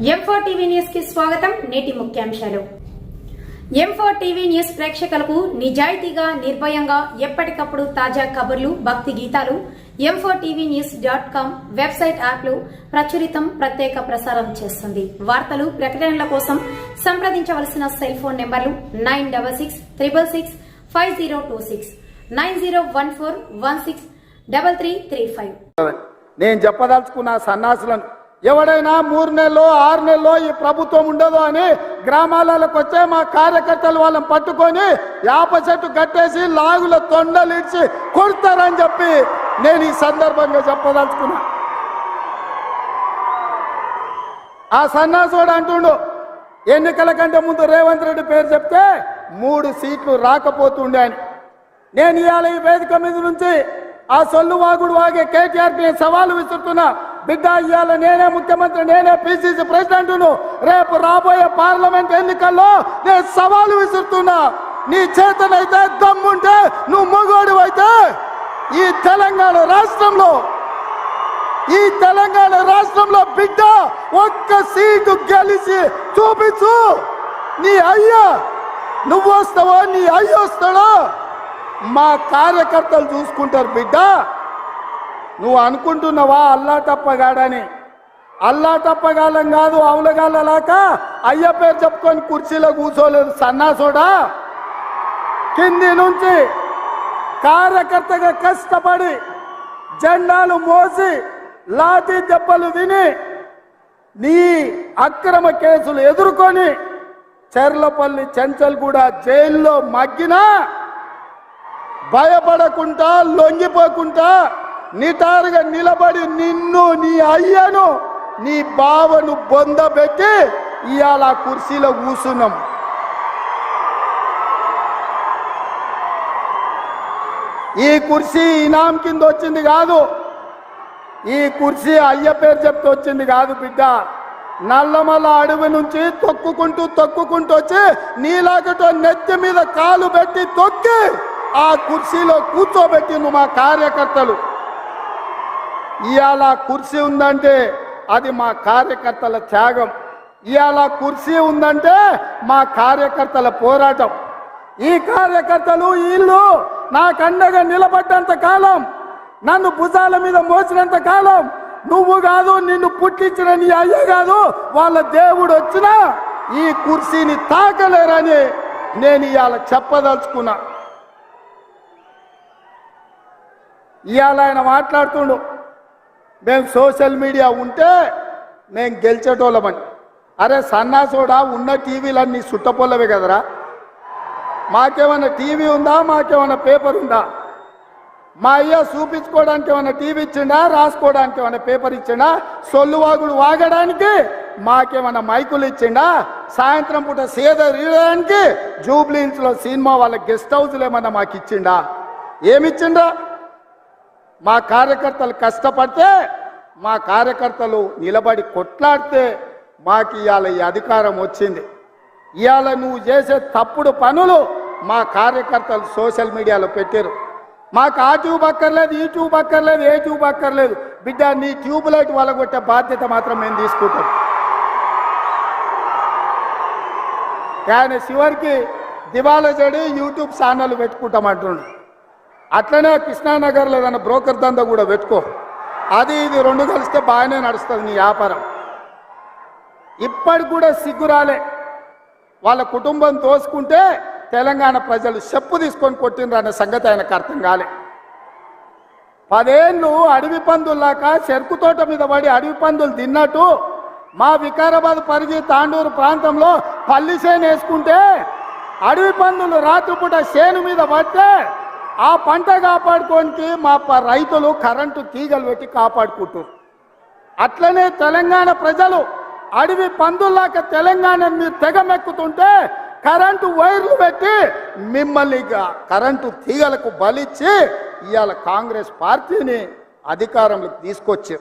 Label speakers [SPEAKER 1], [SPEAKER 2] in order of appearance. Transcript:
[SPEAKER 1] M4 TV news కి స్వాగతం. నేటి ముఖ్యాంశాలు. M4 టీవీ న్యూస్ ప్రేక్షకులకు నిజాయితీగా నిర్భయంగా ఎప్పటికప్పుడు తాజా కబుర్లు, భక్తి గీతాలు m4tvnews.com వెబ్సైట్ యాప్లు ప్రచురితం ప్రత్యేక ప్రసారం చేస్తుంది. వార్తలు ప్రకటనల కోసం సంప్రదించవలసిన సెల్ ఫోన్ నెంబర్లు 9666665026 9014163335.
[SPEAKER 2] నేను చెప్పదలుచుకున్న సన్నాసులను ఎవడైనా 3 నెలలో 6 నెలలో ఈ ప్రభుత్వం ఉండదు అని గ్రామాలకు వచ్చే మా కార్యకర్తలు వాళ్ళని పట్టుకొని యాప చెట్టు కట్టేసి లాగుల తొండలిడ్చి కొడతారని చెప్పి నేను ఈ సందర్భంగా చెప్పదలుచుకున్నా. ఆ సన్నాసుడు అంటుండు ఎన్నికల కంటే ముందు రేవంత్ రెడ్డి పేరు చెప్తే 3 సీట్లు రాకపోతుండే అని. నేను ఇవాళ ఈ వేదిక మీద నుంచి ఆ సొల్లు వాగుడు వాగే కేటీఆర్ నేను సవాలు విసురుతున్నా. బిడ్డ, ఇవాళ నేనే ముఖ్యమంత్రి, నేనే పిసిసి ప్రెసిడెంట్ను. రేపు రాబోయే పార్లమెంట్ ఎన్నికల్లో నేను సవాలు విసురుతున్నా. నీ చేతనైతే దమ్ముంటే నువ్వు మొగోడు అయితే ఈ తెలంగాణ రాష్ట్రంలో బిడ్డ ఒక్క సీటు గెలిచి చూపించు. నీ అయ్యా నువ్వు వస్తావో నీ అయ్య వస్తాడో మా కార్యకర్తలు చూసుకుంటారు. బిడ్డ, నువ్వు అనుకుంటున్నావా అల్లా తప్పగాడని? అల్లా తప్పగాలం కాదు, అవులగాలలాక అయ్య పేరు చెప్పుకొని కుర్చీలో కూర్చోలేదు సన్నాసోడా. కింది నుంచి కార్యకర్తగా కష్టపడి జెండాలు మోసి లాఠీ దెబ్బలు తిని నీ అక్రమ కేసులు ఎదుర్కొని చెర్లపల్లి చెంచల్గూడ జైల్లో మగ్గినా భయపడకుండా లొంగిపోకుండా నిటారుగా నిలబడి నిన్ను, నీ అయ్యను, నీ బావను బొందబెట్టి ఇవాళ కుర్చీలో కూర్చున్నాం. ఈ కుర్చీ ఇనాం కింద వచ్చింది కాదు, ఈ కుర్చీ అయ్య పేరు చెప్తే వచ్చింది కాదు బిడ్డ. నల్లమల్ల అడవి నుంచి తొక్కుకుంటూ వచ్చి నీలాగటో నెత్తి మీద కాలు పెట్టి తొక్కి ఆ కుర్చీలో కూర్చోబెట్టిండు మా కార్యకర్తలు. ఇవాళ కుర్చీ ఉందంటే అది మా కార్యకర్తల త్యాగం. ఇవాళ కుర్చీ ఉందంటే మా కార్యకర్తల పోరాటం. ఈ కార్యకర్తలు వీళ్ళు నాకు అండగా నిలబడ్డంత కాలం, నన్ను భుజాల మీద మోసినంత కాలం, నువ్వు కాదు నిన్ను పుట్టించిన నీ అయ్య కాదు వాళ్ళ దేవుడు వచ్చినా ఈ కుర్చీని తాకలేరని నేను ఇవాళ చెప్పదలుచుకున్నా. ఇవాళ ఆయన మాట్లాడుతుండు మేము సోషల్ మీడియా ఉంటే మేము గెలిచేటోళ్ళమని. అరే సన్నాసోడా, ఉన్న టీవీలన్నీ సుట్టపొల్లవే కదరా. మాకేమన్నా టీవీ ఉందా? మాకేమన్నా పేపర్ ఉందా? మా అయ్య చూపించుకోవడానికి ఏమన్నా టీవీ ఇచ్చిండా? రాసుకోవడానికి ఏమన్నా పేపర్ ఇచ్చిండా? సొల్లు వాగుడు వాగడానికి మాకేమన్నా మైకులు ఇచ్చిండా? సాయంత్రం పూట సేద రీయడానికి జూబ్లీహిల్స్లో సినిమా వాళ్ళ గెస్ట్ హౌస్లు ఏమన్నా మాకు ఇచ్చిండా? ఏమిచ్చిండా? మా కార్యకర్తలు కష్టపడితే, మా కార్యకర్తలు నిలబడి కొట్లాడితే మాకు ఇవాళ ఈ అధికారం వచ్చింది. ఇవాళ నువ్వు చేసే తప్పుడు పనులు మా కార్యకర్తలు సోషల్ మీడియాలో పెట్టారు. మాకు ఆ ట్యూబ్ అక్కర్లేదు, ఈ ట్యూబ్ అక్కర్లేదు, ఏ ట్యూబ్ అక్కర్లేదు. బిడ్డ, నీ ట్యూబ్ లైట్ వలగొట్టే బాధ్యత మాత్రం మేము తీసుకుంటాం. కానీ చివరికి దివాలా చెడి యూట్యూబ్ ఛానల్ పెట్టుకుంటామంటుండు. అట్లనే కృష్ణానగర్లో ఏదైనా బ్రోకర్ దందా కూడా పెట్టుకో. అది ఇది 2 కలిస్తే బాగానే నడుస్తుంది నీ వ్యాపారం. ఇప్పటికి కూడా సిగ్గురాలే. వాళ్ళ కుటుంబం తోసుకుంటే తెలంగాణ ప్రజలు చెప్పు తీసుకొని కొట్టిండ్రు అనే సంగతి ఆయనకు అర్థం కాలే. 10 ఏళ్ళు అడవి పందుల్లాక చెరుకు తోట మీద పడి అడవి పందులు తిన్నట్టు మా వికారాబాద్ పరిధి తాండూరు ప్రాంతంలో పల్లి చేను వేసుకుంటే అడవి పందులు రాత్రిపూట చేను మీద పడితే ఆ పంట కాపాడుకోనికి మా రైతులు కరెంటు తీగలు పెట్టి కాపాడుకుంటారు. అట్లనే తెలంగాణ ప్రజలు అడవి పందుల్లాక తెలంగాణ మీరు తెగమెక్కుతుంటే కరెంటు వైర్లు పెట్టి మిమ్మల్ని కరెంటు తీగలకు బలిచ్చి ఇవాళ కాంగ్రెస్ పార్టీని అధికారంలోకి తీసుకొచ్చారు.